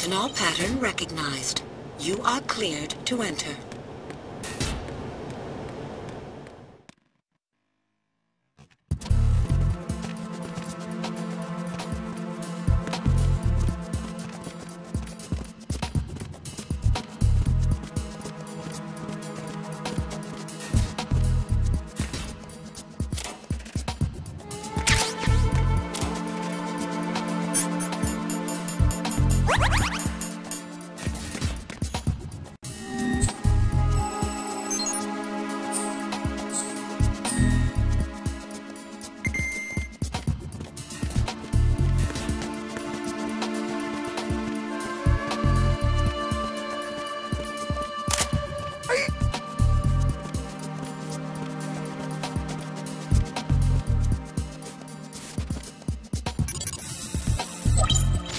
Retinol pattern recognized. You are cleared to enter.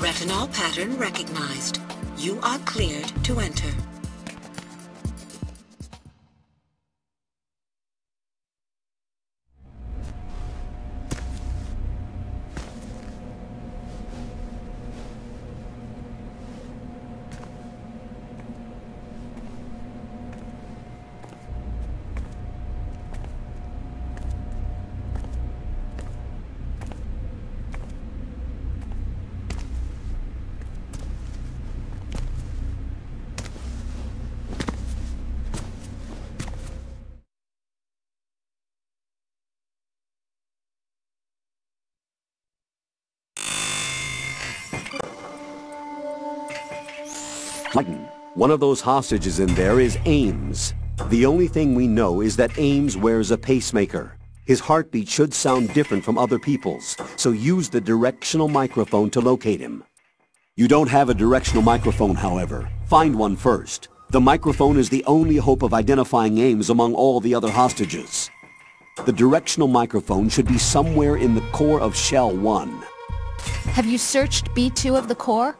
Retinol pattern recognized. You are cleared to enter. Clayton, one of those hostages in there is Ames. The only thing we know is that Ames wears a pacemaker. His heartbeat should sound different from other people's, so use the directional microphone to locate him. You don't have a directional microphone, however. Find one first. The microphone is the only hope of identifying Ames among all the other hostages. The directional microphone should be somewhere in the core of Shell 1. Have you searched B2 of the core?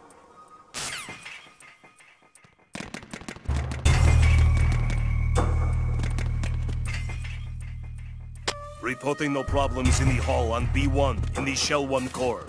Reporting no problems in the hall on B1 in the Shell 1 core.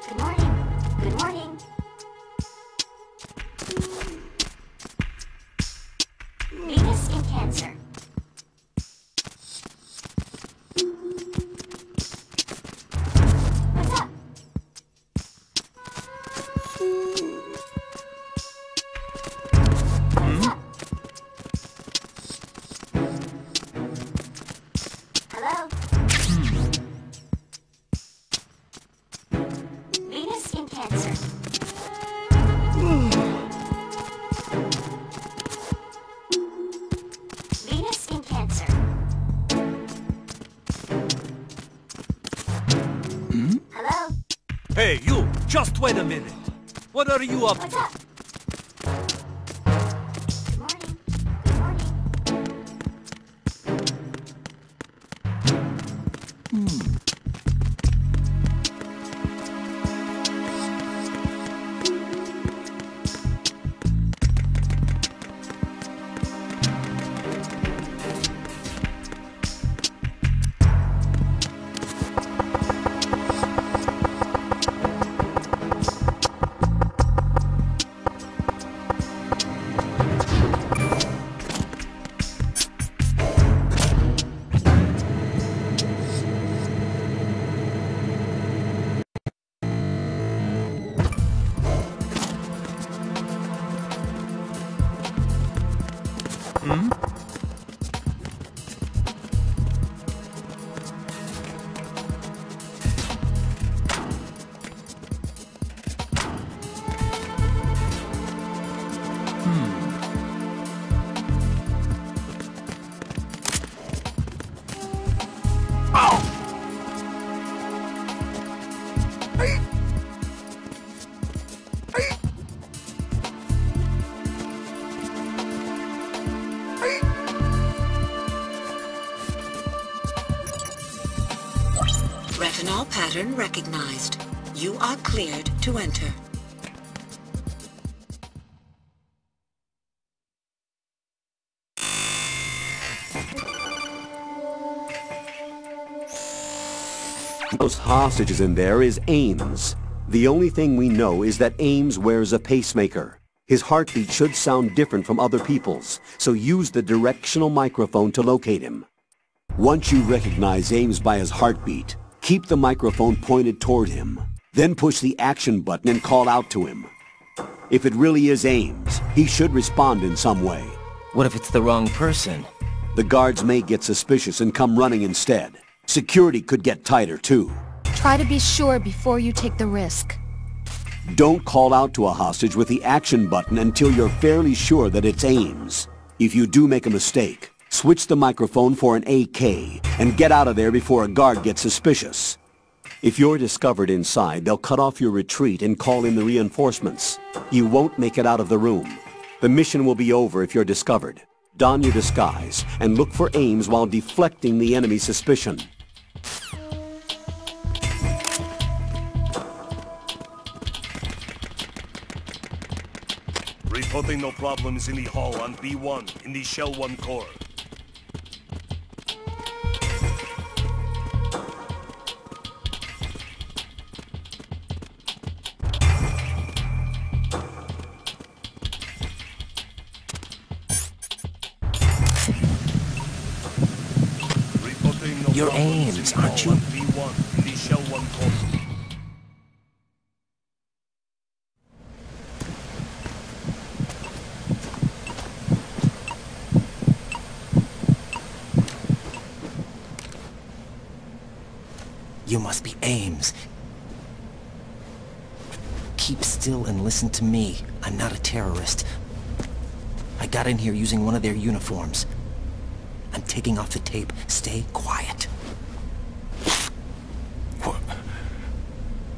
Good morning. Good morning. cancer. What's up? What's up? Hello? Venus in Cancer. Venus in Cancer. Hello? Hey, you! Just wait a minute! What are you up to? What's up? Good morning. Good morning. Retinol pattern recognized. You are cleared to enter. Those hostages in there is Ames. The only thing we know is that Ames wears a pacemaker. His heartbeat should sound different from other people's, so use the directional microphone to locate him. Once you recognize Ames by his heartbeat, keep the microphone pointed toward him. Then push the action button and call out to him. If it really is Ames, he should respond in some way. What if it's the wrong person? The guards may get suspicious and come running instead. Security could get tighter, too. Try to be sure before you take the risk. Don't call out to a hostage with the action button until you're fairly sure that it's Ames. If you do make a mistake, switch the microphone for an AK and get out of there before a guard gets suspicious. If you're discovered inside, they'll cut off your retreat and call in the reinforcements. You won't make it out of the room. The mission will be over if you're discovered. Don your disguise and look for Ames while deflecting the enemy's suspicion. Reporting no problems in the hall on B1 in the Shell 1 core. Reporting no You're problems Ames, in the aren't hall you? on B1 in the Shell 1 core. You must be Ames. Keep still and listen to me. I'm not a terrorist. I got in here using one of their uniforms. I'm taking off the tape. Stay quiet.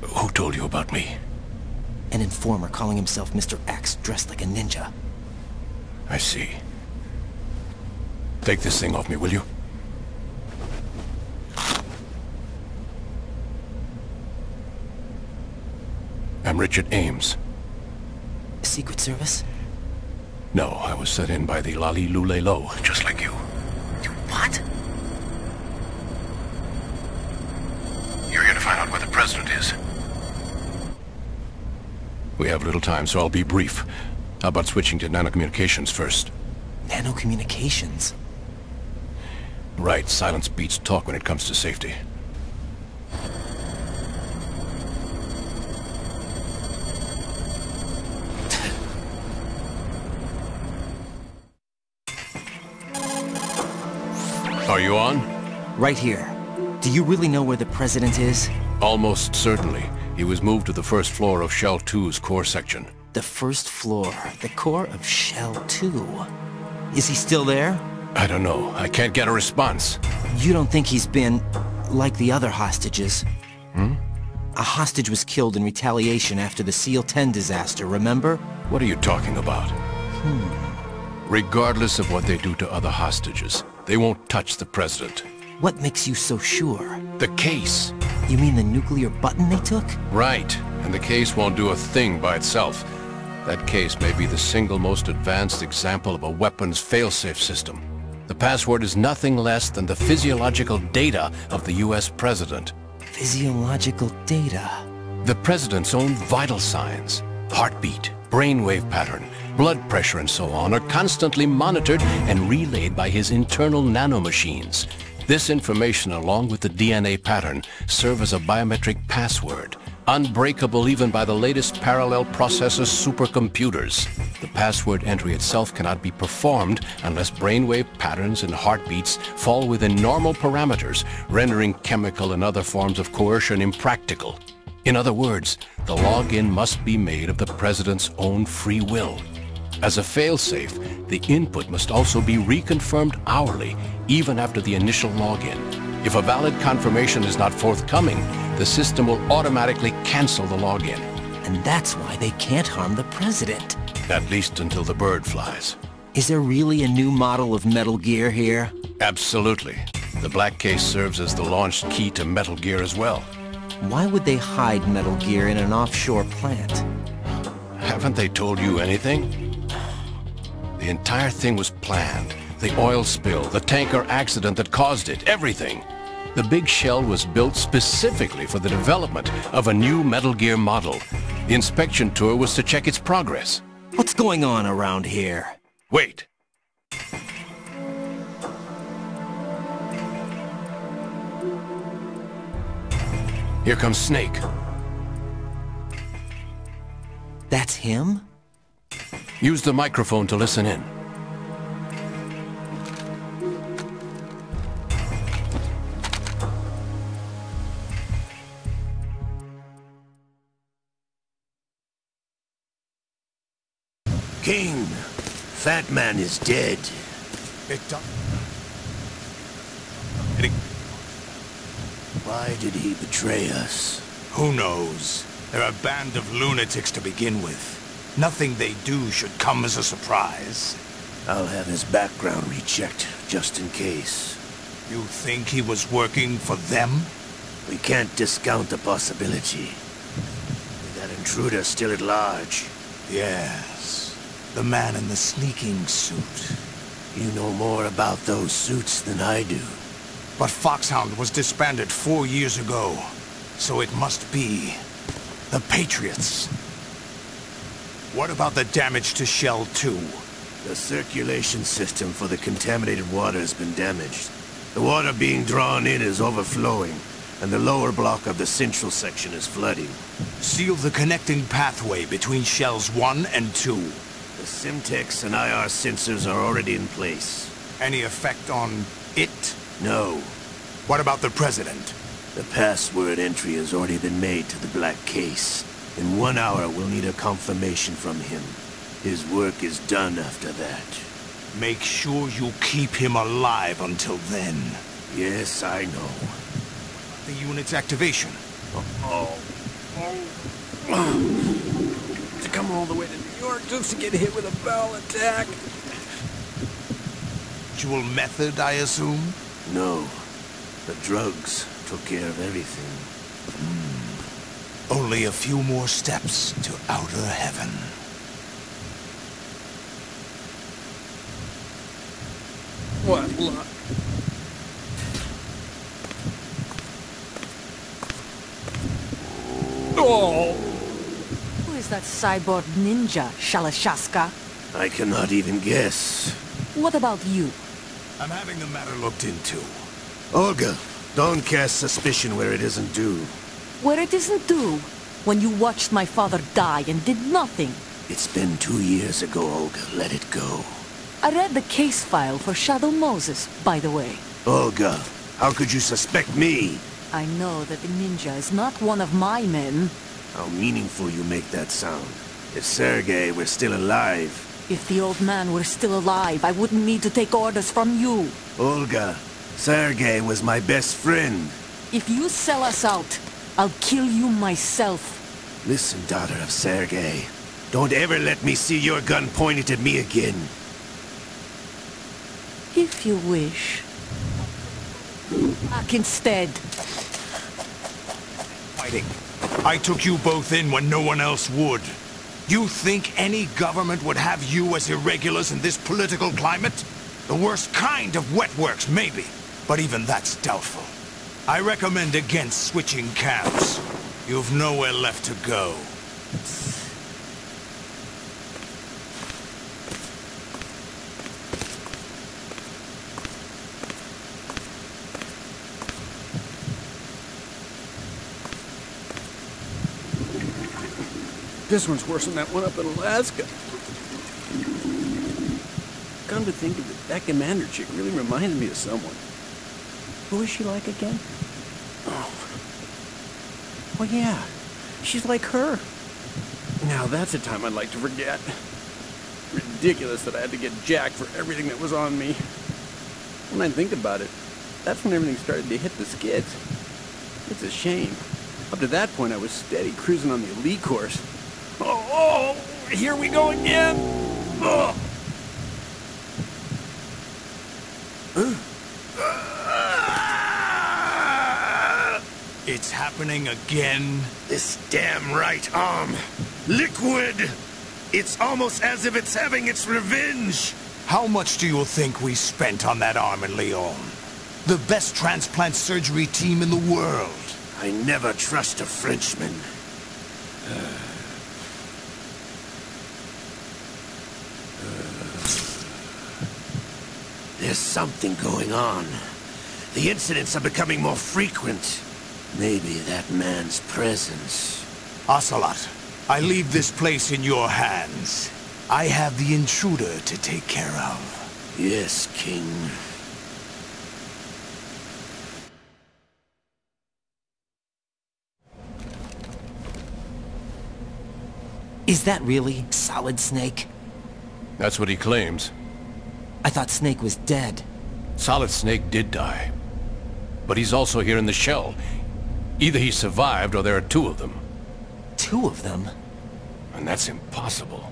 Who told you about me? An informer calling himself Mr. X, dressed like a ninja. I see. Take this thing off me, will you? I'm Richard Ames. Secret Service? No, I was set in by the Lali Lule Lo, just like you. You what? You're here to find out where the president is. We have little time, so I'll be brief. How about switching to nanocommunications first? Nanocommunications. Right, silence beats talk when it comes to safety. Are you on? Right here. Do you really know where the President is? Almost certainly. He was moved to the first floor of Shell 2's core section. The first floor, the core of Shell 2. Is he still there? I don't know. I can't get a response. You don't think he's been like the other hostages? A hostage was killed in retaliation after the SEAL 10 disaster, remember? What are you talking about? Regardless of what they do to other hostages, they won't touch the President. What makes you so sure? The case. You mean the nuclear button they took? Right. And the case won't do a thing by itself. That case may be the single most advanced example of a weapons failsafe system. The password is nothing less than the physiological data of the US President. Physiological data? The President's own vital signs, heartbeat, brainwave pattern, blood pressure and so on are constantly monitored and relayed by his internal nanomachines. This information, along with the DNA pattern, serve as a biometric password, unbreakable even by the latest parallel processor supercomputers. The password entry itself cannot be performed unless brainwave patterns and heartbeats fall within normal parameters, rendering chemical and other forms of coercion impractical. In other words, the login must be made of the President's own free will. As a failsafe, the input must also be reconfirmed hourly, even after the initial login. If a valid confirmation is not forthcoming, the system will automatically cancel the login. And that's why they can't harm the President. At least until the bird flies. Is there really a new model of Metal Gear here? Absolutely. The Black Case serves as the launch key to Metal Gear as well. Why would they hide Metal Gear in an offshore plant? Haven't they told you anything? The entire thing was planned. The oil spill, the tanker accident that caused it, everything. The big shell was built specifically for the development of a new Metal Gear model. The inspection tour was to check its progress. What's going on around here? Wait. Here comes Snake. That's him? Use the microphone to listen in. King, Fat Man is dead. Why did he betray us? Who knows? They're a band of lunatics to begin with. Nothing they do should come as a surprise. I'll have his background rechecked, just in case. You think he was working for them? We can't discount the possibility. With that intruder still at large. Yes. The man in the sneaking suit. You know more about those suits than I do. But Foxhound was disbanded 4 years ago. So it must be the Patriots. What about the damage to Shell 2? The circulation system for the contaminated water has been damaged. The water being drawn in is overflowing, and the lower block of the central section is flooding. Seal the connecting pathway between Shells 1 and 2. The Simtex and IR sensors are already in place. Any effect on it? No. What about the President? The password entry has already been made to the Black Case. In 1 hour, we'll need a confirmation from him. His work is done after that. Make sure you keep him alive until then. Yes, I know. The unit's activation. To come all the way to New York just to get hit with a bowel attack. Dual method, I assume? No. The drugs took care of everything. Only a few more steps to outer heaven. What luck. Oh! Who is that cyborg ninja, Shalashaska? I cannot even guess. What about you? I'm having the matter looked into. Olga, don't cast suspicion where it isn't due. Where it isn't due? When you watched my father die and did nothing. It's been 2 years ago, Olga. Let it go. I read the case file for Shadow Moses, by the way. Olga, how could you suspect me? I know that the ninja is not one of my men. How meaningful you make that sound. If Sergei were still alive... If the old man were still alive, I wouldn't need to take orders from you. Olga, Sergei was my best friend. If you sell us out, I'll kill you myself. Listen, daughter of Sergei. Don't ever let me see your gun pointed at me again. If you wish. Back instead. Fighting. I took you both in when no one else would. You think any government would have you as irregulars in this political climate? The worst kind of wet works, maybe. But even that's doubtful. I recommend against switching camps. You've nowhere left to go. This one's worse than that one up in Alaska. Come to think of it, that commander chick really reminded me of someone. Who is she like again? Oh. Well, yeah. She's like her. Now that's a time I'd like to forget. Ridiculous that I had to get jacked for everything that was on me. When I think about it, that's when everything started to hit the skids. It's a shame. Up to that point, I was steady cruising on the elite course. Oh, here we go again! Oh. It's happening again? This damn right arm. Liquid! It's almost as if it's having its revenge! How much do you think we spent on that arm in Lyon? The best transplant surgery team in the world. I never trust a Frenchman. There's something going on. The incidents are becoming more frequent. Maybe that man's presence. Ocelot, I leave this place in your hands. I have the intruder to take care of. Yes, King. Is that really Solid Snake? That's what he claims. I thought Snake was dead. Solid Snake did die. But he's also here in the shell. Either he survived or there are two of them. Two of them? And that's impossible.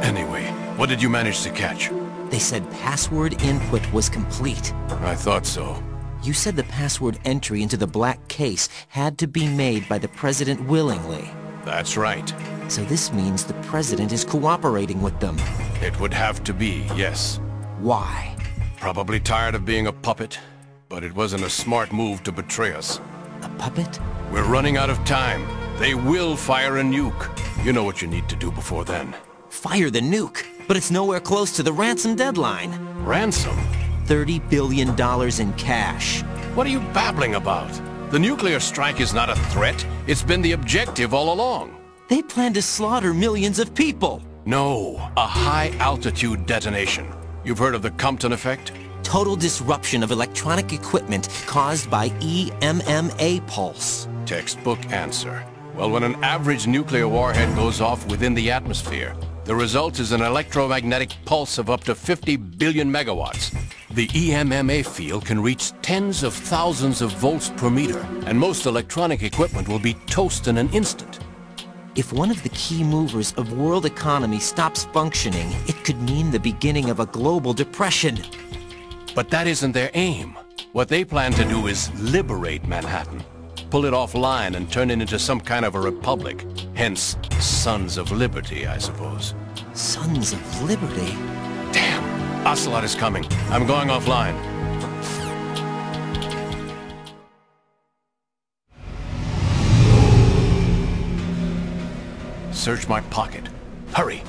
Anyway, what did you manage to catch? They said password input was complete. I thought so. You said the password entry into the black case had to be made by the President willingly. That's right. So this means the President is cooperating with them. It would have to be, yes. Why? Probably tired of being a puppet, but it wasn't a smart move to betray us. A puppet? We're running out of time. They will fire a nuke. You know what you need to do before then. Fire the nuke? But it's nowhere close to the ransom deadline. Ransom? $30 billion in cash. What are you babbling about? The nuclear strike is not a threat. It's been the objective all along. They plan to slaughter millions of people. No, a high-altitude detonation. You've heard of the Compton effect? Total disruption of electronic equipment caused by EMMA pulse. Textbook answer. Well, when an average nuclear warhead goes off within the atmosphere, the result is an electromagnetic pulse of up to 50 billion megawatts. The EMMA field can reach tens of thousands of volts per meter, and most electronic equipment will be toast in an instant. If one of the key movers of world economy stops functioning, it could mean the beginning of a global depression. But that isn't their aim. What they plan to do is liberate Manhattan. Pull it offline and turn it into some kind of a republic. Hence, Sons of Liberty, I suppose. Sons of Liberty? Damn! Ocelot is coming. I'm going offline. search my pocket. Hurry!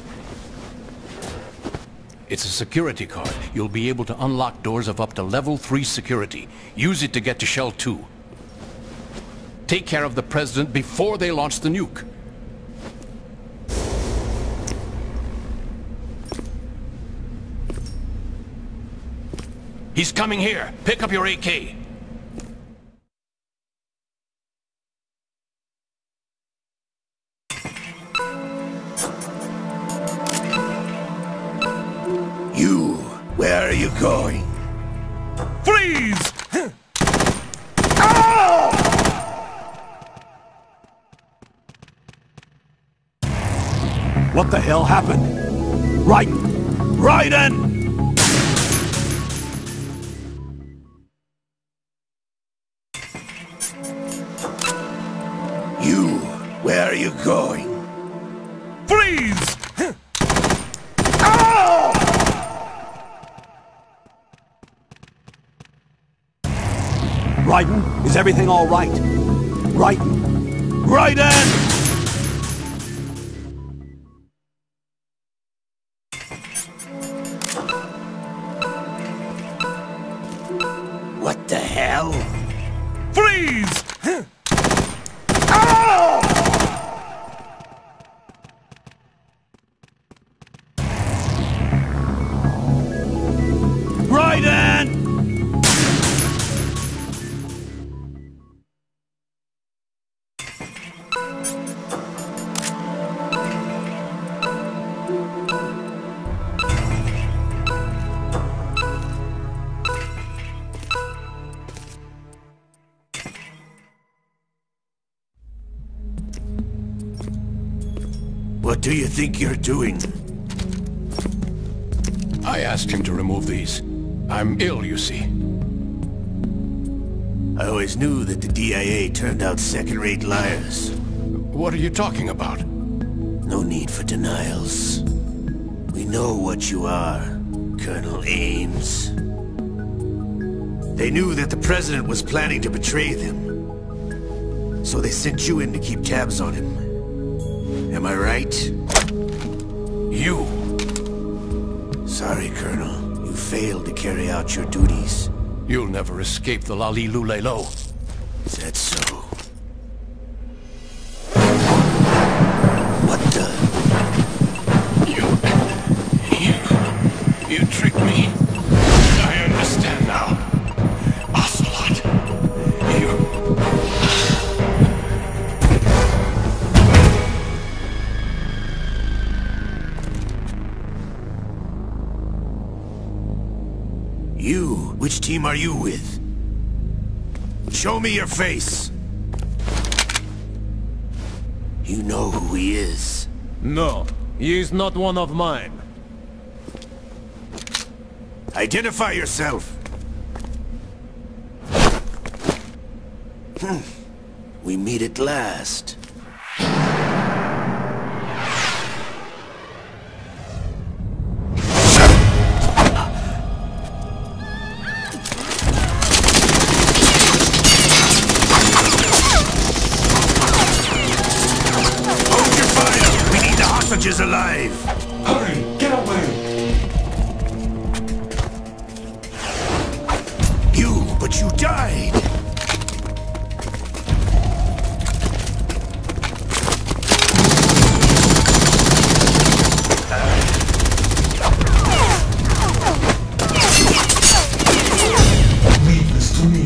It's a security card. You'll be able to unlock doors of up to level 3 security. Use it to get to Shell 2. Take care of the President before they launch the nuke. He's coming here. Pick up your AK. You, where are you going? Freeze! What the hell happened? Raiden! You, where are you going? Freeze! Raiden, is everything all right? Raiden! Raiden! What the hell? Freeze! Raiden! What do you think you're doing? I asked him to remove these. I'm ill, you see. I always knew that the DIA turned out second-rate liars. What are you talking about? No need for denials. We know what you are, Colonel Ames. They knew that the President was planning to betray them. So they sent you in to keep tabs on him. Am I right? You! Sorry, Colonel. You failed to carry out your duties. You'll never escape the Lali Lulelo. Is that so? What the? You tricked me. I understand now. Ocelot. You, which team are you with? Show me your face. You know who he is. No, he is not one of mine. Identify yourself. We meet at last. Hostages alive! Hurry! Get away! But you died! Leave this to me.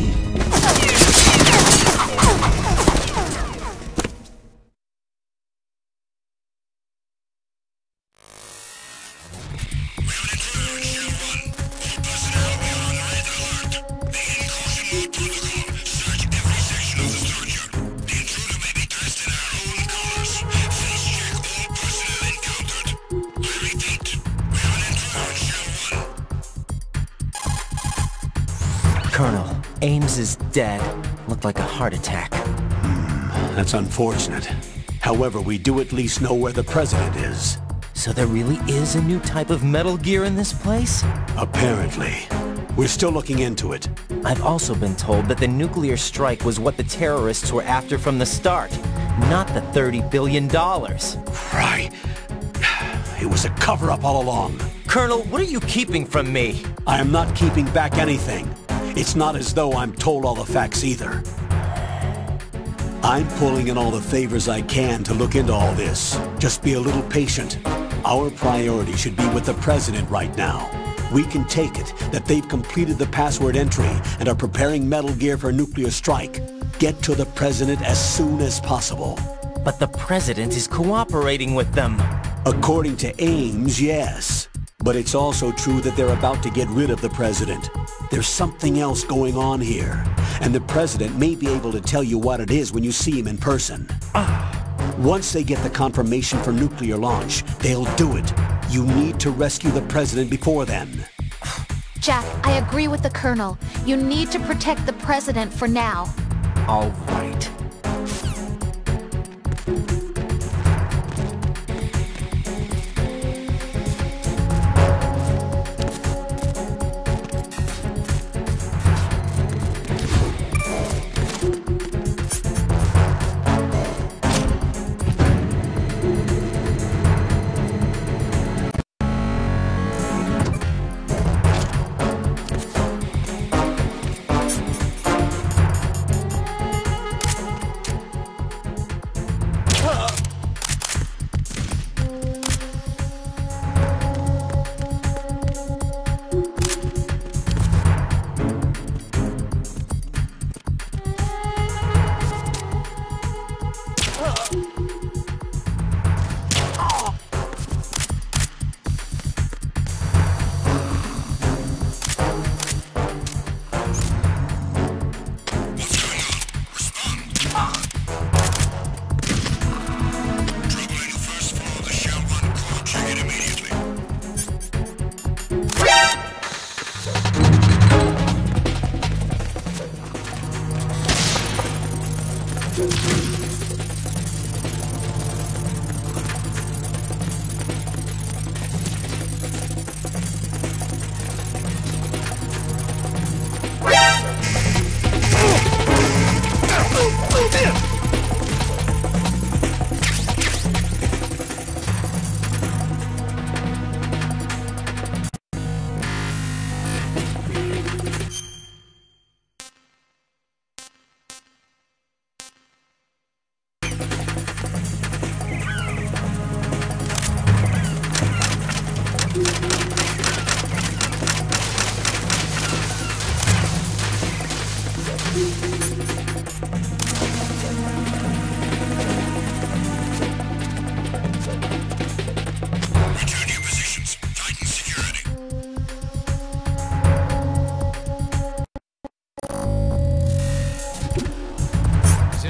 Colonel, Ames is dead. Looked like a heart attack. That's unfortunate. However, we do at least know where the President is. So there really is a new type of Metal Gear in this place? Apparently. We're still looking into it. I've also been told that the nuclear strike was what the terrorists were after from the start, not the $30 billion. Right. It was a cover-up all along. Colonel, what are you keeping from me? I am not keeping back anything. It's not as though I'm told all the facts either. I'm pulling in all the favors I can to look into all this. Just be a little patient. Our priority should be with the President right now. We can take it that they've completed the password entry and are preparing Metal Gear for a nuclear strike. Get to the President as soon as possible. But the President is cooperating with them. According to Ames, yes. But it's also true that they're about to get rid of the President. There's something else going on here, and the President may be able to tell you what it is when you see him in person. Once they get the confirmation for nuclear launch, they'll do it. You need to rescue the President before then. Jack, I agree with the Colonel. You need to protect the President for now. All right.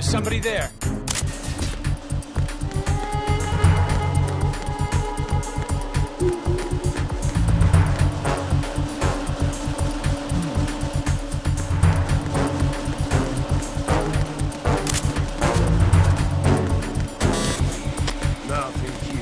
Somebody there. Nothing here.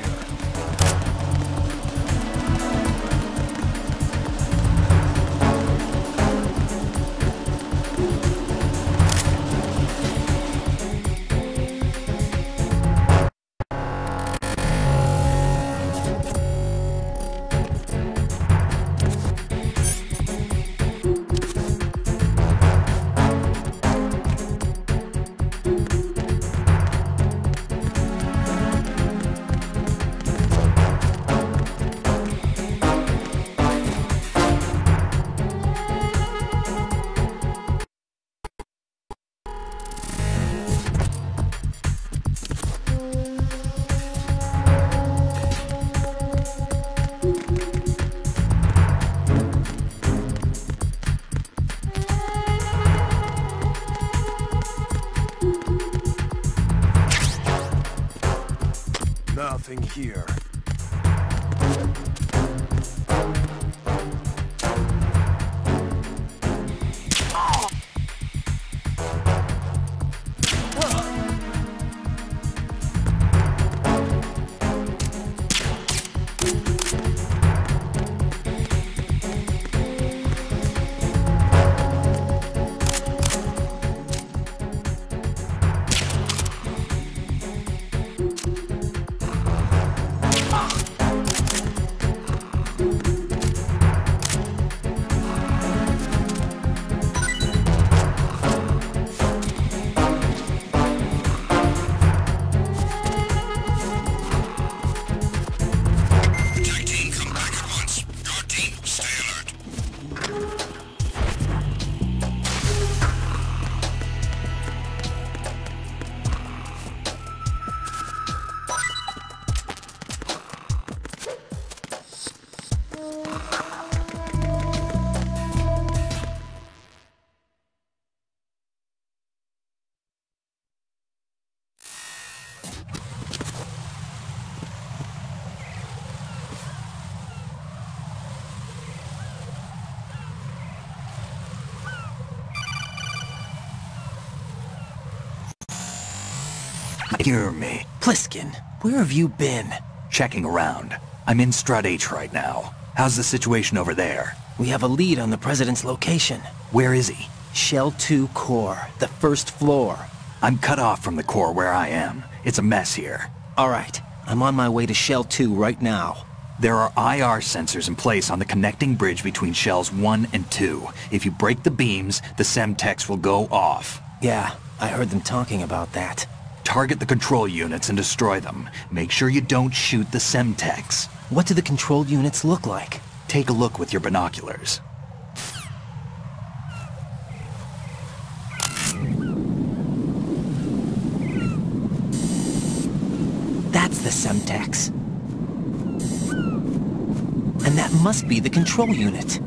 Nothing here. Hear me. Pliskin, where have you been? Checking around. I'm in Strut H right now. How's the situation over there? We have a lead on the President's location. Where is he? Shell 2 core, the first floor. I'm cut off from the core where I am. It's a mess here. All right, I'm on my way to Shell 2 right now. There are IR sensors in place on the connecting bridge between Shells 1 and 2. If you break the beams, the Semtex will go off. Yeah, I heard them talking about that. Target the control units and destroy them. Make sure you don't shoot the Semtex. What do the control units look like? Take a look with your binoculars. That's the Semtex. And that must be the control unit.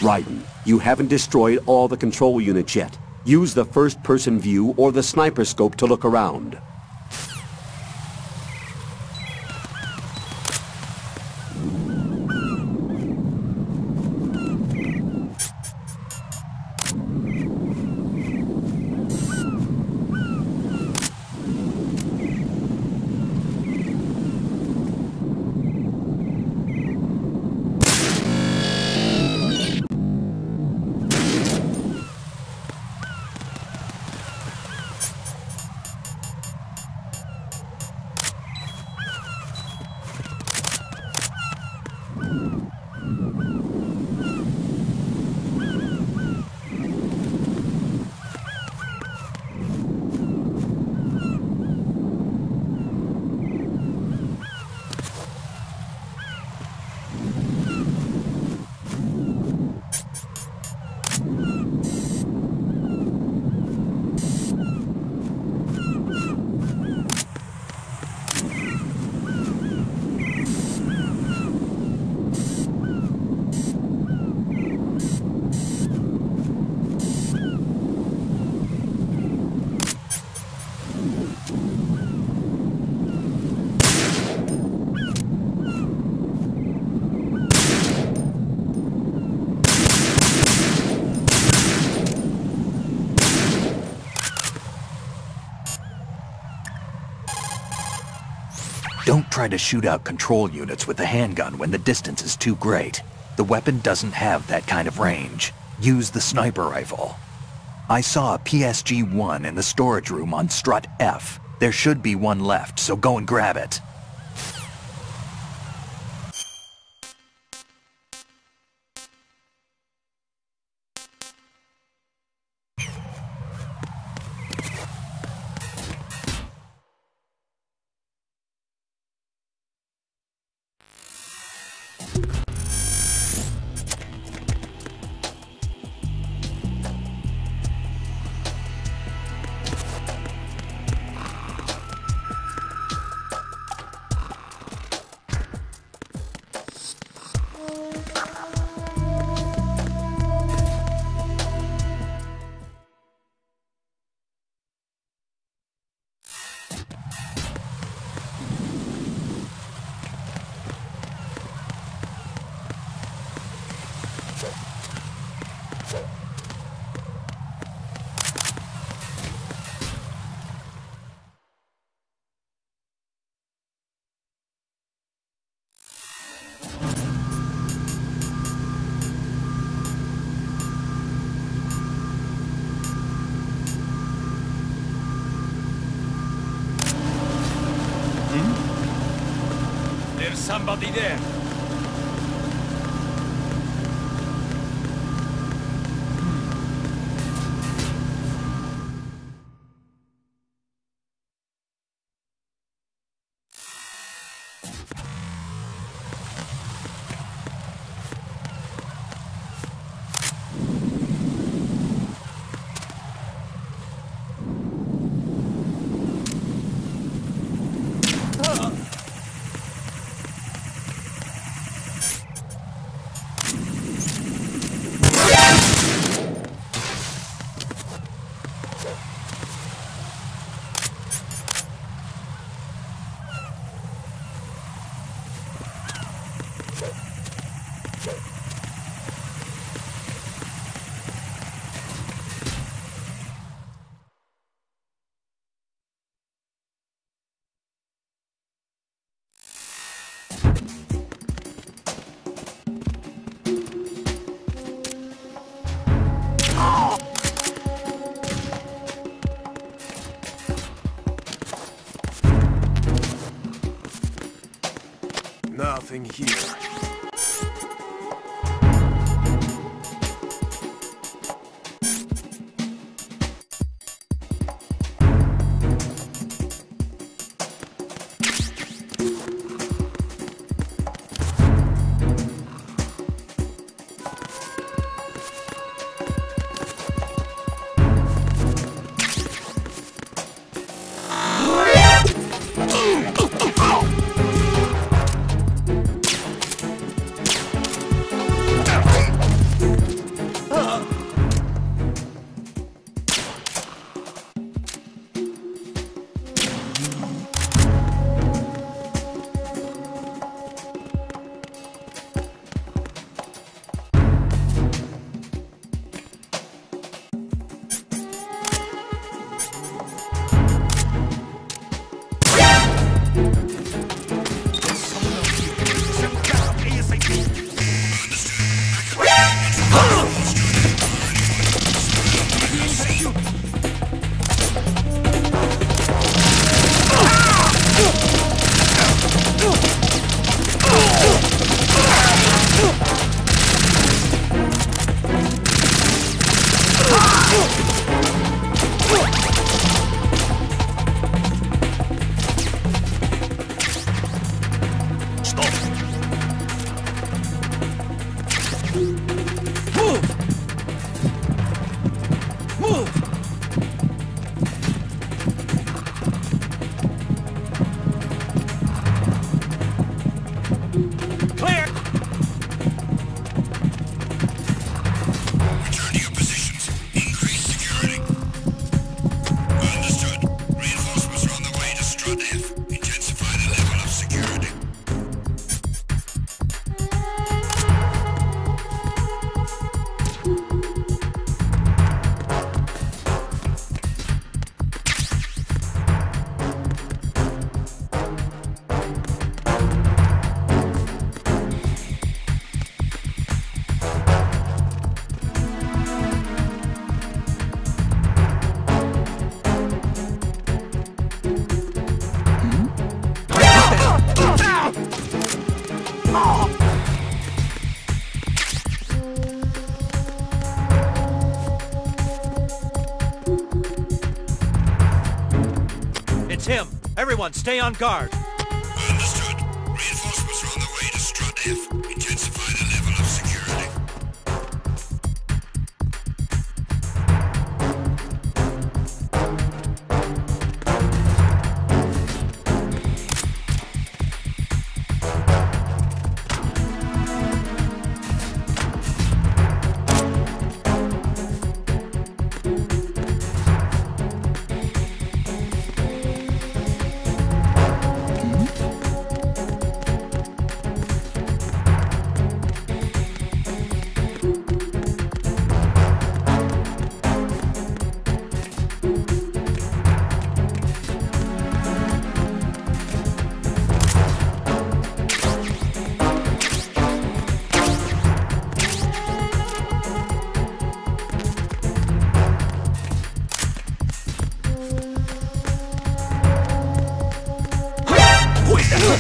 Raiden, you haven't destroyed all the control units yet. Use the first-person view or the sniper scope to look around. Don't try to shoot out control units with the handgun when the distance is too great. The weapon doesn't have that kind of range. Use the sniper rifle. I saw a PSG-1 in the storage room on Strut F. There should be one left, so go and grab it. There's somebody there. Nothing here. It's him. Everyone, stay on guard. Understood. Reinforcements are on the way to Strut F. Intensify the level of security.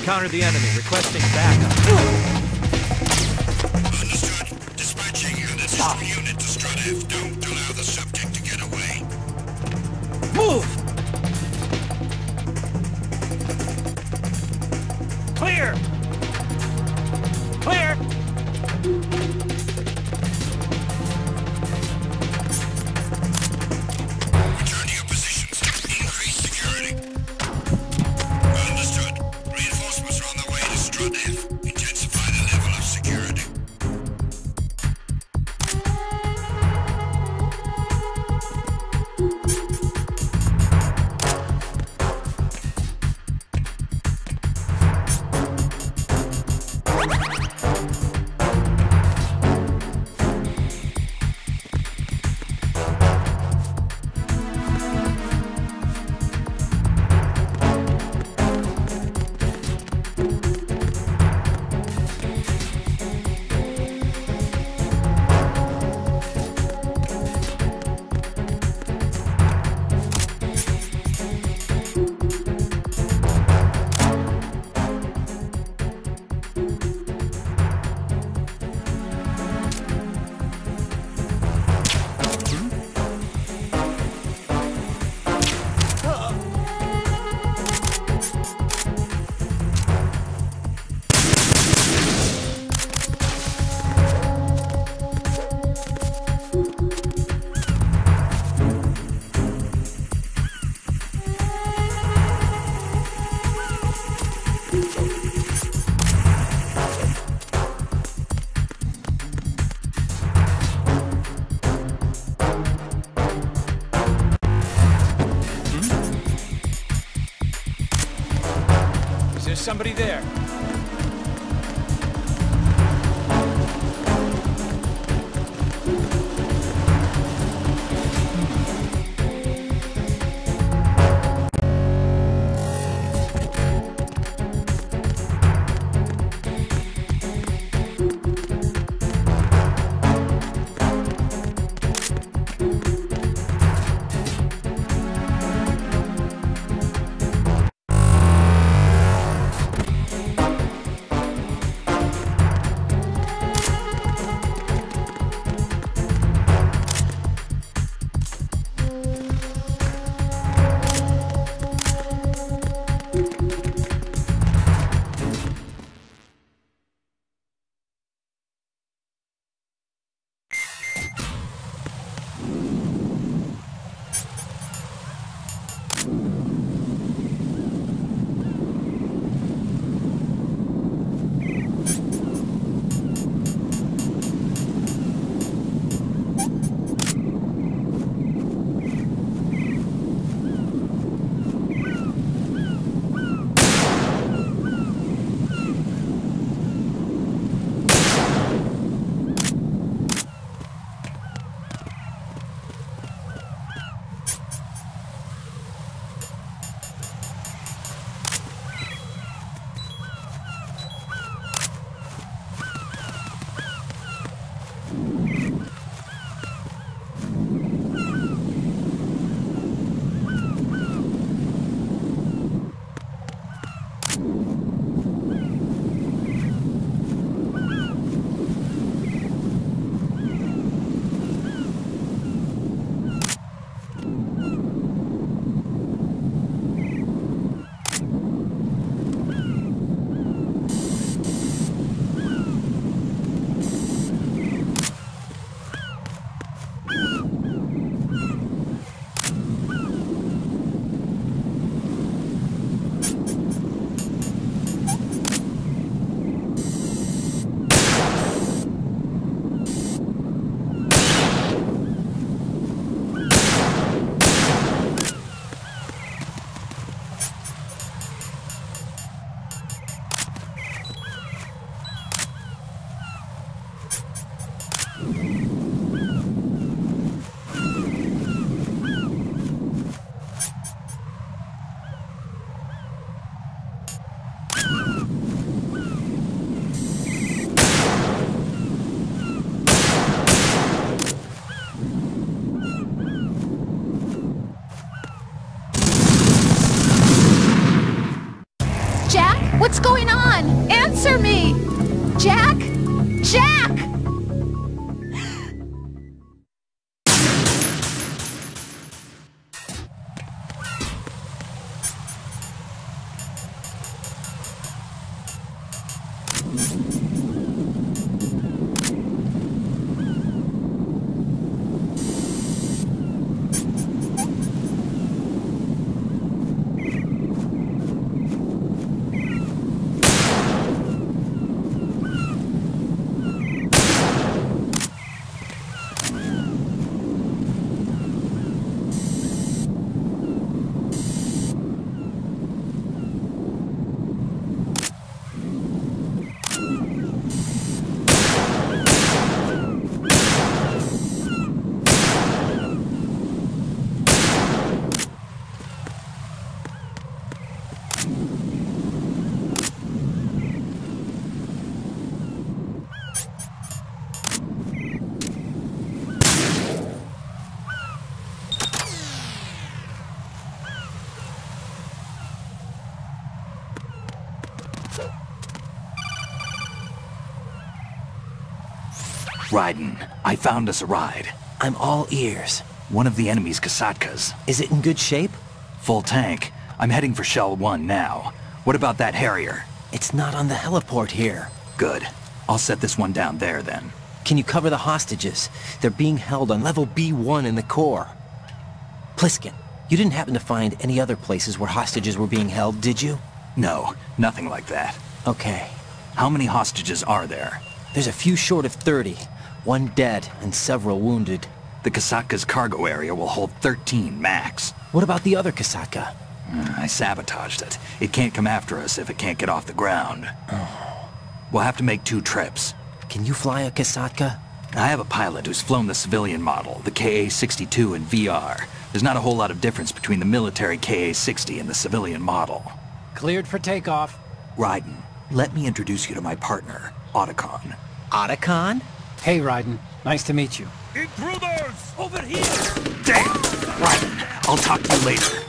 Counter the enemy, requesting backup. Understood. Dispatching an additional unit to Strut F. Don't allow the subject to get away. Move! Clear! Clear! Return to your positions. Increase security. Understood. Reinforcements are on the way to Strut F. Intensify the level of security. somebody there. What's going on? Answer me! Jack? Jack! Raiden, I found us a ride. I'm all ears. One of the enemy's Kasatkas. Is it in good shape? Full tank. I'm heading for Shell 1 now. What about that Harrier? It's not on the heliport here. Good. I'll set this one down there then. Can you cover the hostages? They're being held on level B1 in the core. Pliskin, you didn't happen to find any other places where hostages were being held, did you? No, nothing like that. Okay. How many hostages are there? There's a few short of 30. One dead and several wounded. The Kasatka's cargo area will hold 13 max. What about the other Kasatka? I sabotaged it. It can't come after us if it can't get off the ground. We'll have to make 2 trips. Can you fly a Kasatka? I have a pilot who's flown the civilian model, the KA-62 in VR. There's not a whole lot of difference between the military KA-60 and the civilian model. Cleared for takeoff. Raiden, let me introduce you to my partner, Otacon. Otacon? Hey, Raiden. Nice to meet you. Intruders! Over here! Damn! Raiden, I'll talk to you later.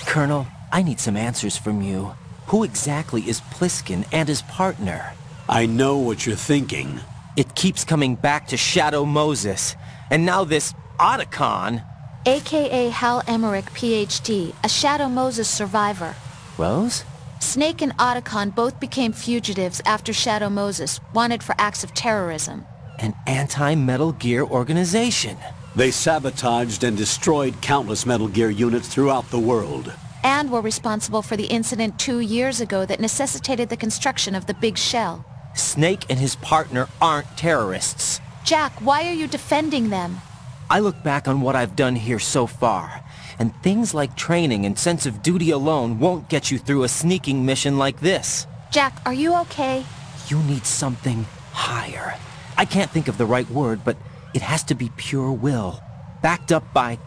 Colonel, I need some answers from you. Who exactly is Pliskin and his partner? I know what you're thinking. It keeps coming back to Shadow Moses. And now this Otacon. AKA Hal Emmerich, PhD, a Shadow Moses survivor. Rose? Snake and Otacon both became fugitives after Shadow Moses, wanted for acts of terrorism. An anti-Metal Gear organization. They sabotaged and destroyed countless Metal Gear units throughout the world. And were responsible for the incident 2 years ago that necessitated the construction of the Big Shell. Snake and his partner aren't terrorists. Jack, why are you defending them? I look back on what I've done here so far, and things like training and sense of duty alone won't get you through a sneaking mission like this. Jack, are you okay? You need something higher. I can't think of the right word, but it has to be pure will, backed up by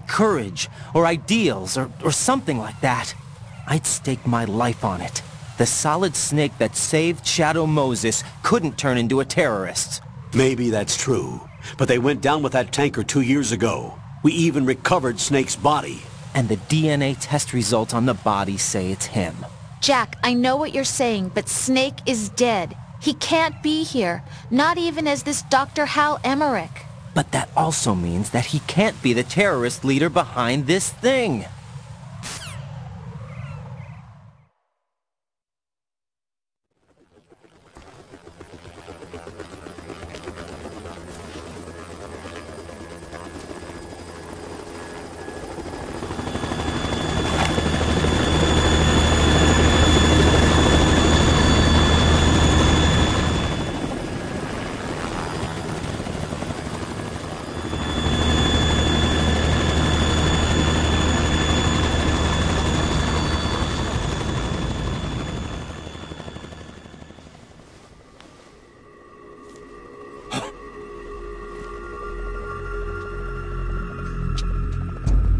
courage, or ideals, or something like that. I'd stake my life on it. The solid Snake that saved Shadow Moses couldn't turn into a terrorist. Maybe that's true, but they went down with that tanker 2 years ago. We even recovered Snake's body. And the DNA test results on the body say it's him. Jack, I know what you're saying, but Snake is dead. He can't be here, not even as this Dr. Hal Emmerich. But that also means that he can't be the terrorist leader behind this thing.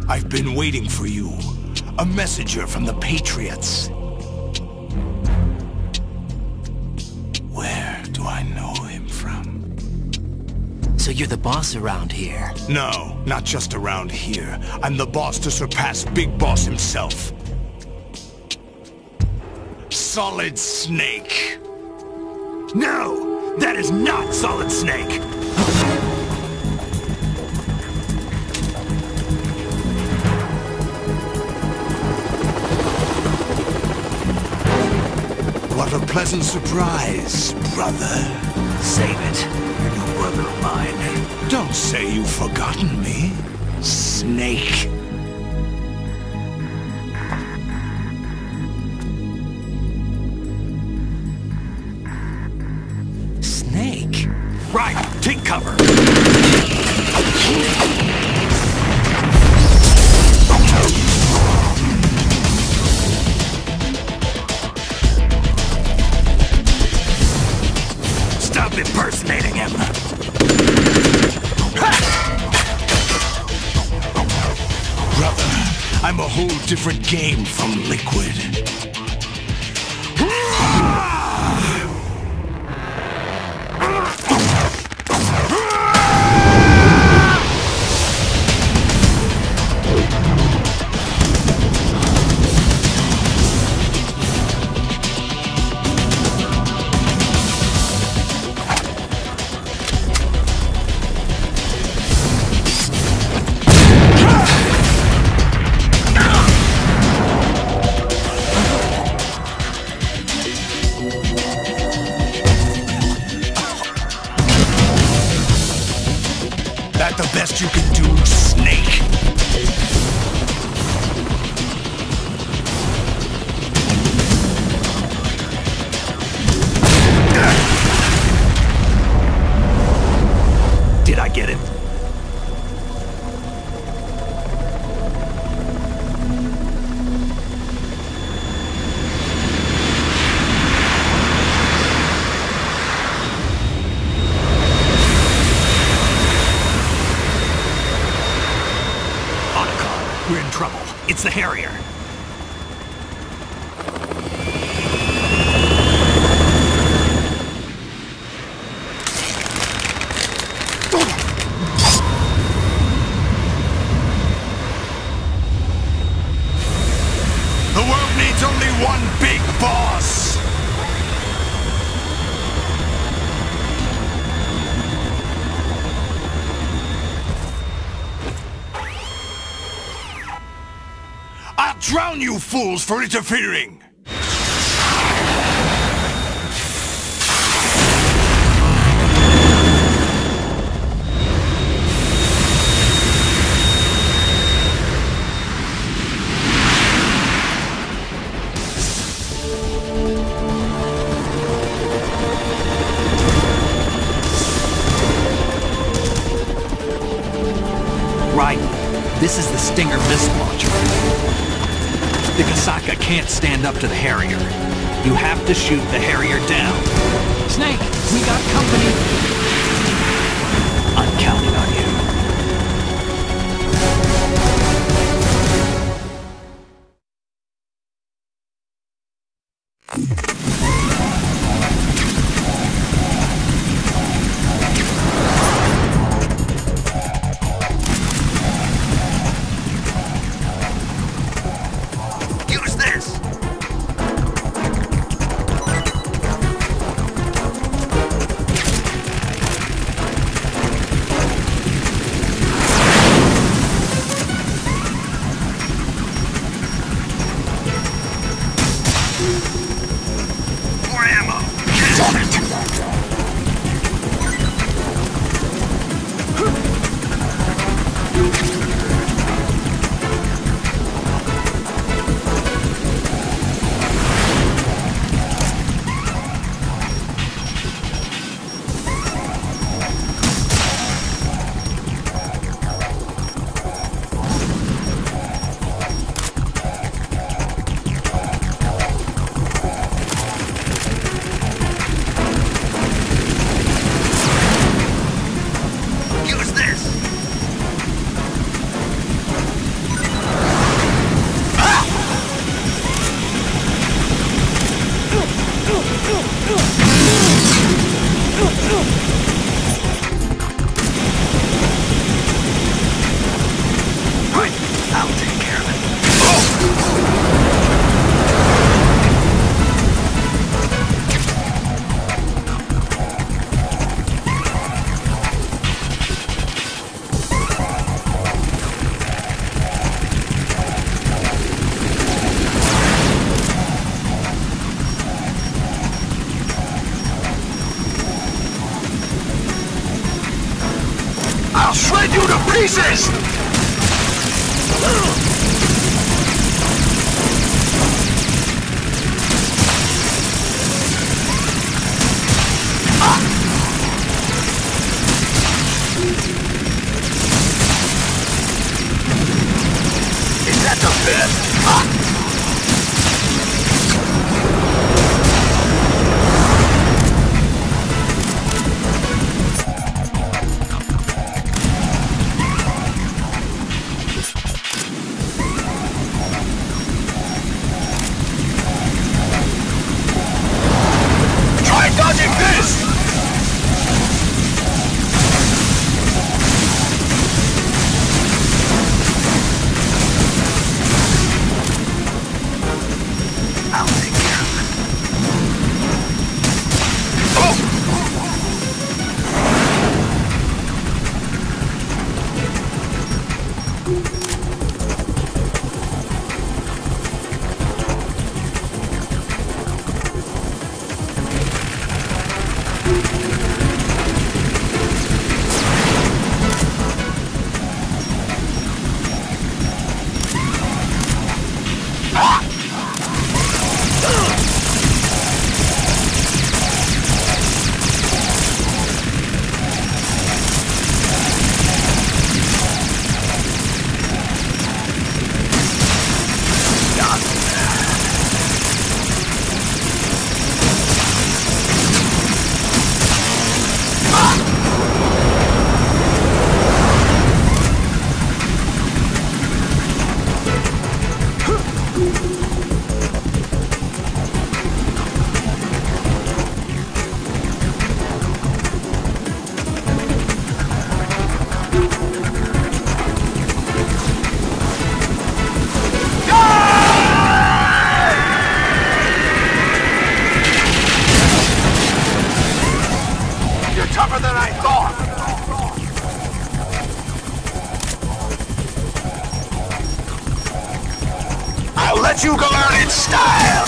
I've been waiting for you. A messenger from the Patriots. Where do I know him from? So you're the boss around here? No, not just around here. I'm the boss to surpass Big Boss himself. Solid Snake. No! That is not Solid Snake! What a pleasant surprise, brother. Save it. You're no brother of mine. Don't say you've forgotten me, Snake. Snake? Right, take cover. Stop impersonating him! Brother, I'm a whole different game from Liquid. That the best you can do, Snake? Did I get it? We're in trouble. It's the Harrier. The world needs only one big boss! I'll drown you fools for interfering! Right. This is the Stinger missile launcher. The Kasaka can't stand up to the Harrier. You have to shoot the Harrier down. Snake, we got company. I'm counting on you. Use this! More ammo! Use this! Right, I'll take care of it. I'll shred you to pieces! Is that the best? Try dodging this! let you go out in style!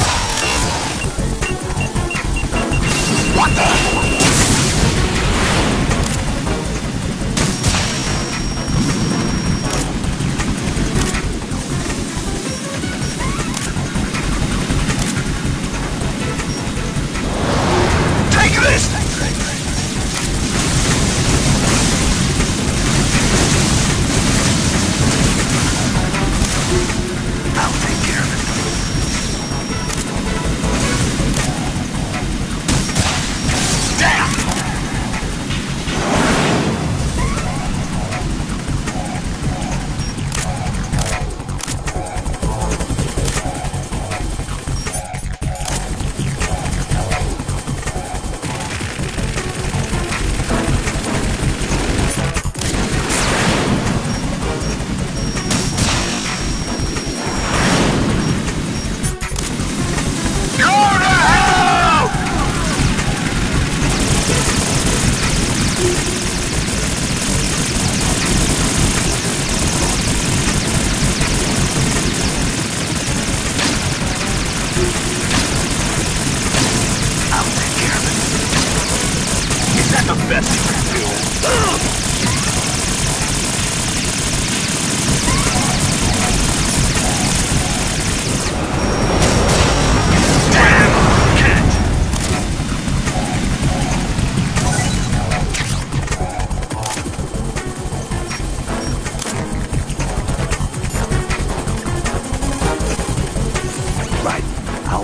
What the?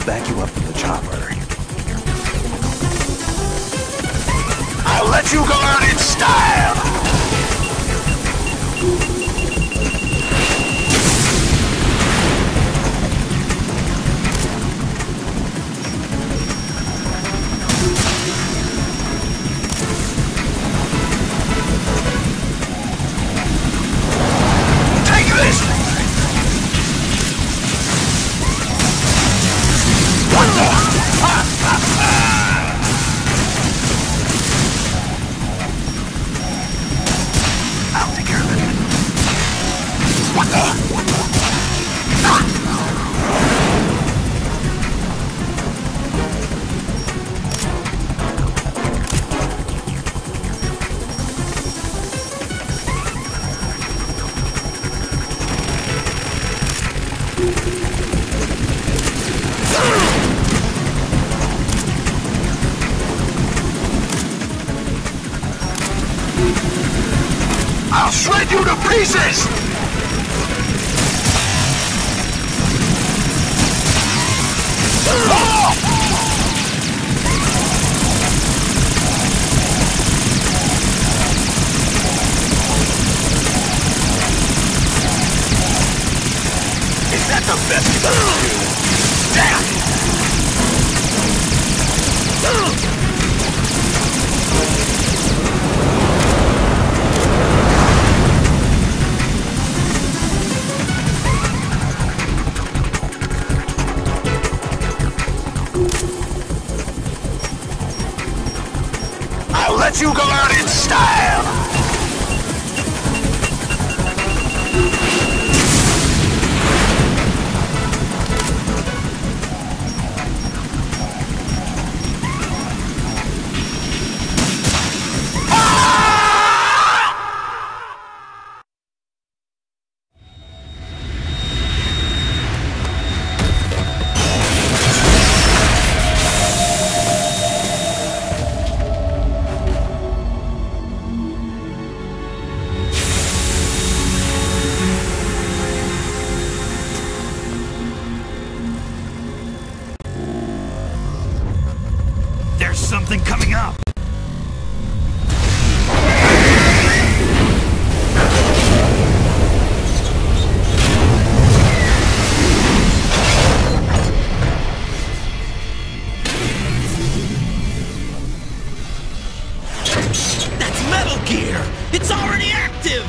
Back you up from the chopper. I'll let you go out in style! Take this! What the? I'll take care of it. What the? I'll shred you to pieces! Oh! Is that the best you can do? Damn! I'll let you go out in style! There's something coming up! That's Metal Gear! It's already active!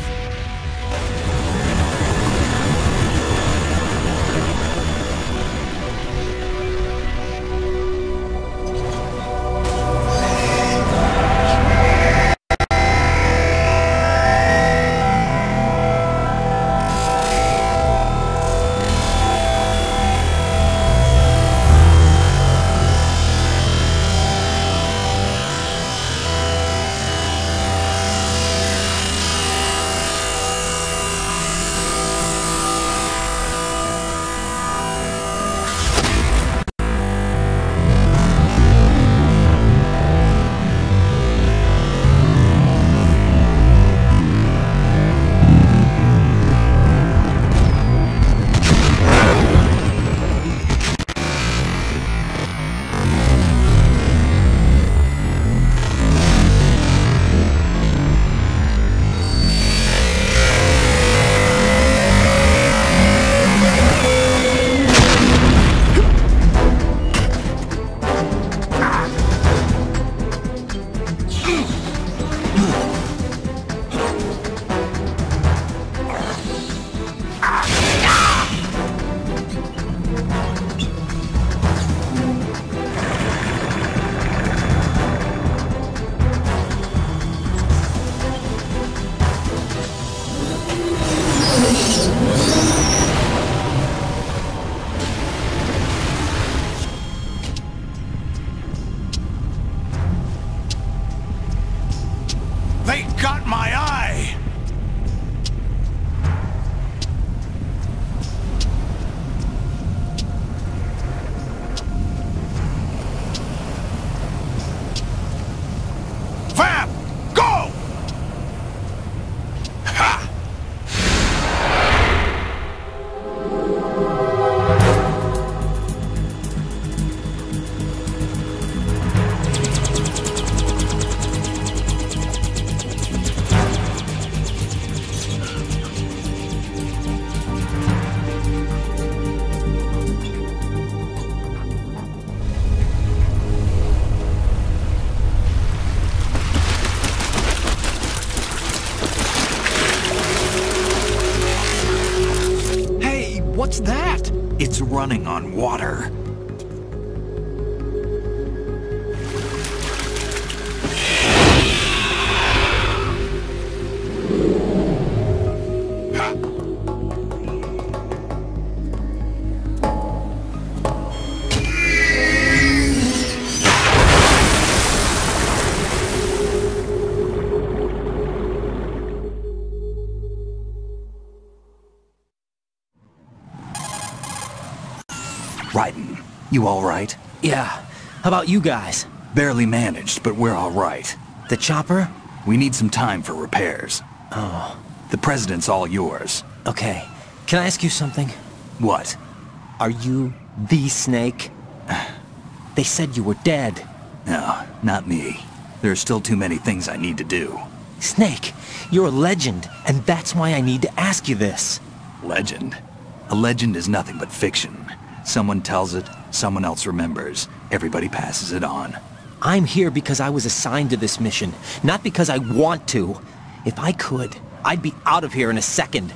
What's that? It's running on water. Raiden, you all right? Yeah. How about you guys? Barely managed, but we're all right. The chopper? We need some time for repairs. Oh. The president's all yours. Okay. Can I ask you something? What? Are you the Snake? They said you were dead. No, not me. There are still too many things I need to do. Snake, you're a legend, and that's why I need to ask you this. Legend? A legend is nothing but fiction. Someone tells it, someone else remembers. Everybody passes it on. I'm here because I was assigned to this mission, not because I want to. If I could, I'd be out of here in a second.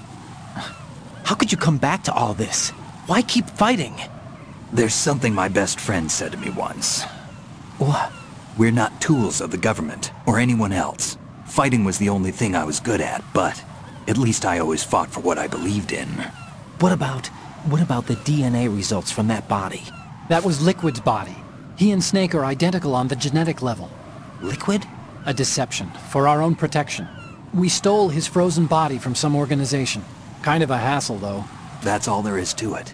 How could you come back to all this? Why keep fighting? There's something my best friend said to me once. What? We're not tools of the government, or anyone else. Fighting was the only thing I was good at, but at least I always fought for what I believed in. What about the DNA results from that body? That was Liquid's body. He and Snake are identical on the genetic level. Liquid? A deception, for our own protection. We stole his frozen body from some organization. Kind of a hassle, though. That's all there is to it.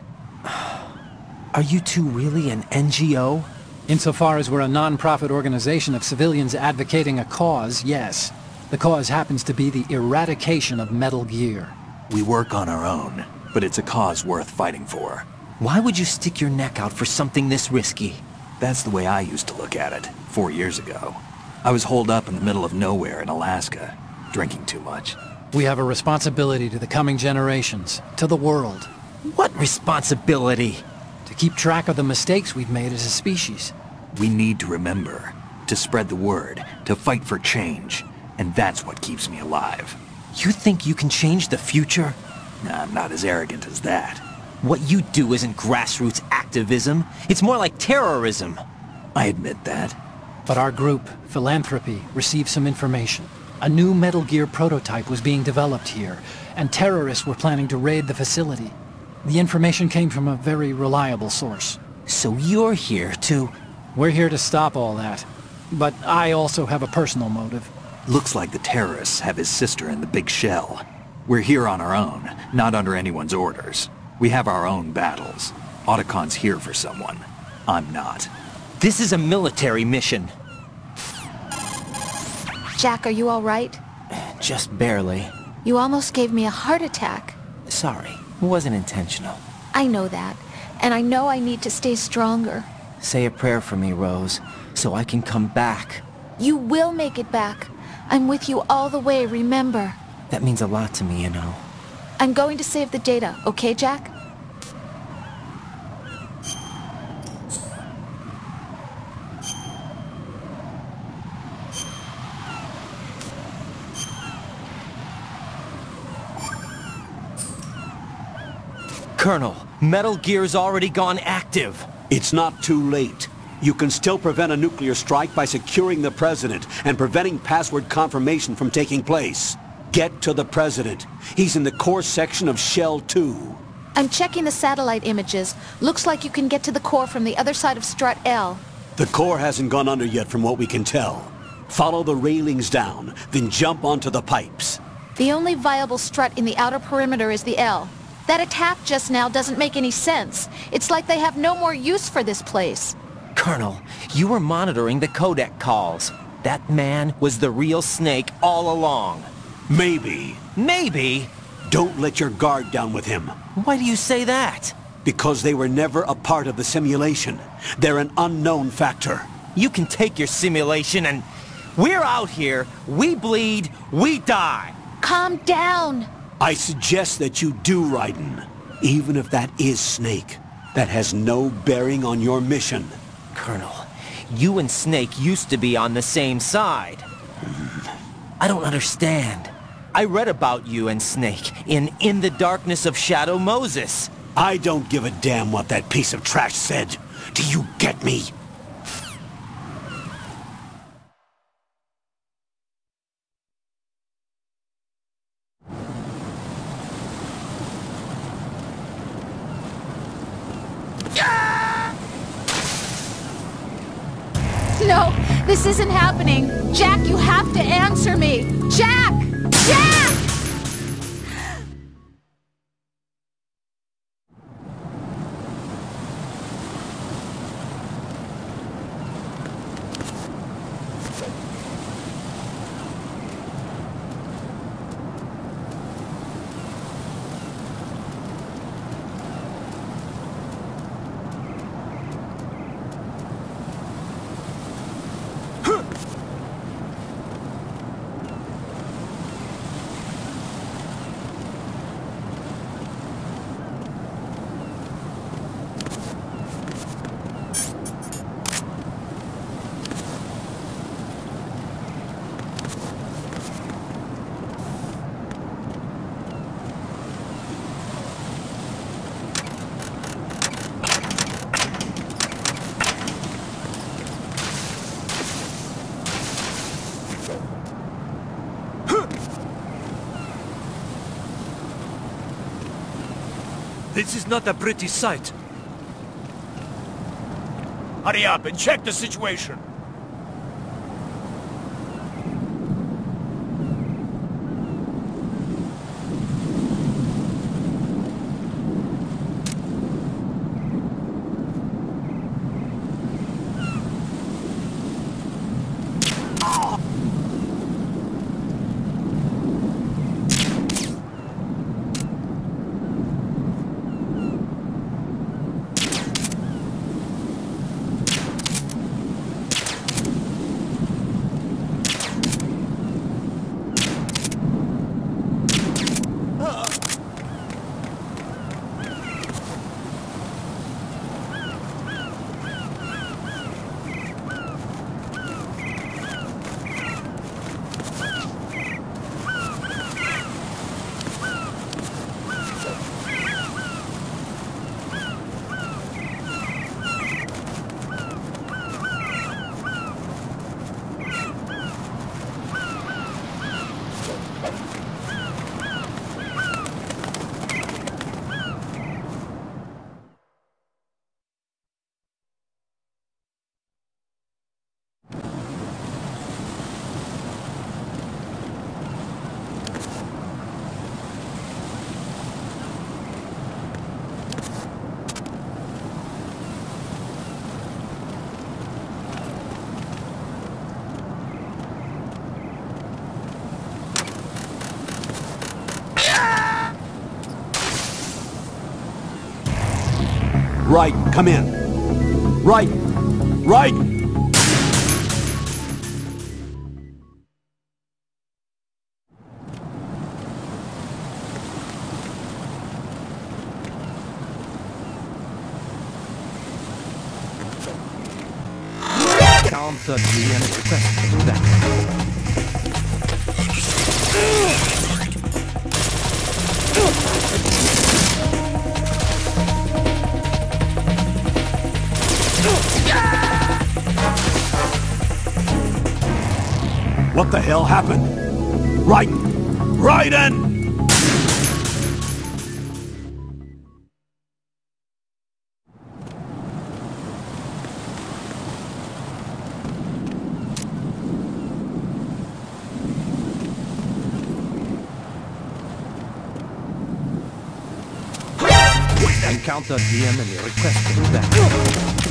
Are you two really an NGO? Insofar as we're a non-profit organization of civilians advocating a cause, yes. The cause happens to be the eradication of Metal Gear. We work on our own, but it's a cause worth fighting for. Why would you stick your neck out for something this risky? That's the way I used to look at it, 4 years ago. I was holed up in the middle of nowhere in Alaska, drinking too much. We have a responsibility to the coming generations, to the world. What responsibility? To keep track of the mistakes we've made as a species. We need to remember, to spread the word, to fight for change, and that's what keeps me alive. You think you can change the future? Nah, I'm not as arrogant as that. What you do isn't grassroots activism. It's more like terrorism. I admit that. But our group, Philanthropy, received some information. A new Metal Gear prototype was being developed here, and terrorists were planning to raid the facility. The information came from a very reliable source. So you're here to... We're here to stop all that. But I also have a personal motive. Looks like the terrorists have his sister in the big shell. We're here on our own, not under anyone's orders. We have our own battles. Otacon's here for someone. I'm not. This is a military mission. Jack, are you all right? Just barely. You almost gave me a heart attack. Sorry, it wasn't intentional. I know that, and I know I need to stay stronger. Say a prayer for me, Rose, so I can come back. You will make it back. I'm with you all the way, remember? That means a lot to me, you know. I'm going to save the data, okay, Jack? Colonel, Metal Gear's already gone active. It's not too late. You can still prevent a nuclear strike by securing the President and preventing password confirmation from taking place. Get to the President. He's in the core section of Shell 2. I'm checking the satellite images. Looks like you can get to the core from the other side of Strut L. The core hasn't gone under yet from what we can tell. Follow the railings down, then jump onto the pipes. The only viable strut in the outer perimeter is the L. That attack just now doesn't make any sense. It's like they have no more use for this place. Colonel, you were monitoring the codec calls. That man was the real Snake all along. Maybe. Maybe? Don't let your guard down with him. Why do you say that? Because they were never a part of the simulation. They're an unknown factor. You can take your simulation and... We're out here, we bleed, we die. Calm down. I suggest that you do, Raiden. Even if that is Snake, that has no bearing on your mission. Colonel, you and Snake used to be on the same side. I don't understand. I read about you and Snake in the Darkness of Shadow Moses. I don't give a damn what that piece of trash said. Do you get me? No, this isn't happening. Jack, you have to answer me. Jack! Jack! This is not a pretty sight. Hurry up and check the situation. Raiden, come in. Raiden! Raiden! Counter and request that. What the hell happened? Raiden! Raiden! Encounter the enemy requesting that.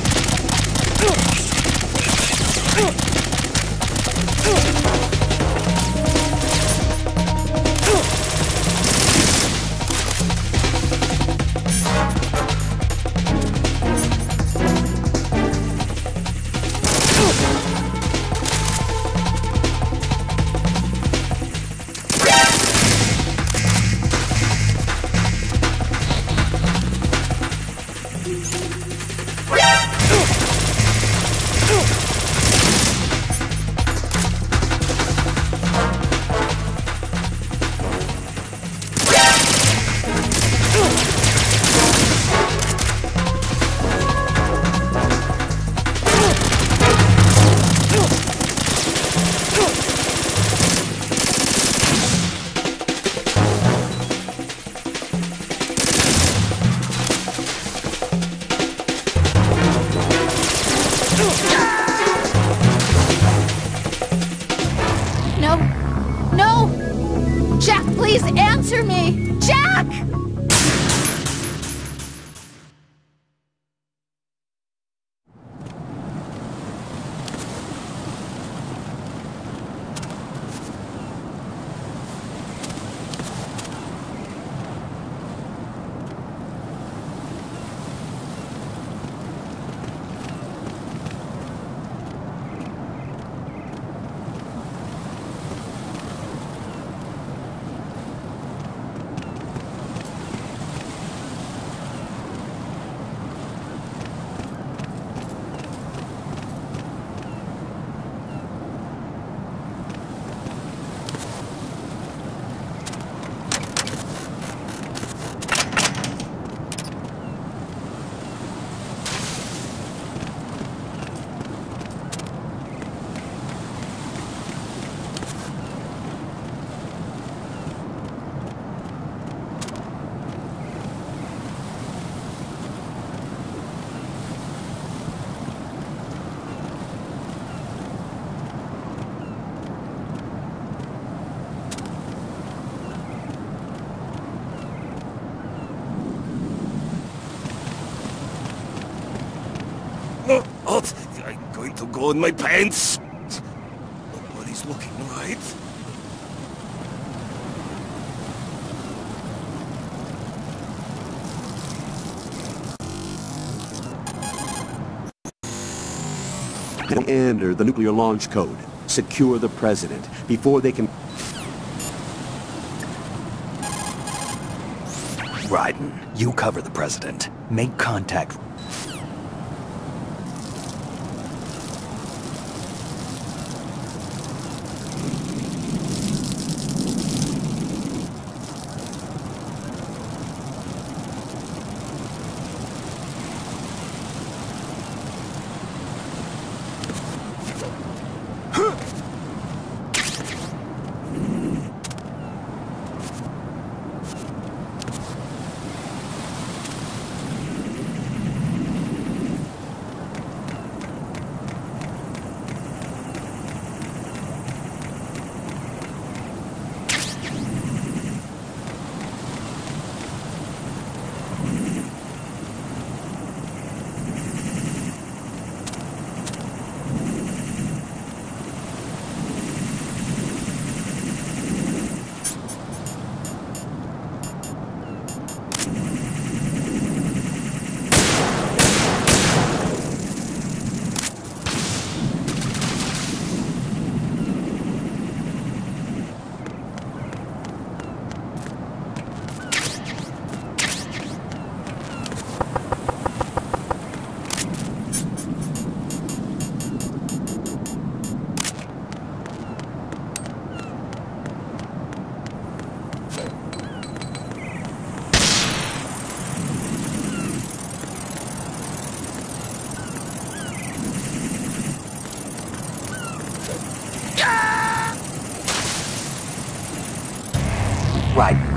What? I'm going to go in my pants. Nobody's looking, right? Enter the nuclear launch code. Secure the president before they can... Raiden, you cover the president. Make contact. Right.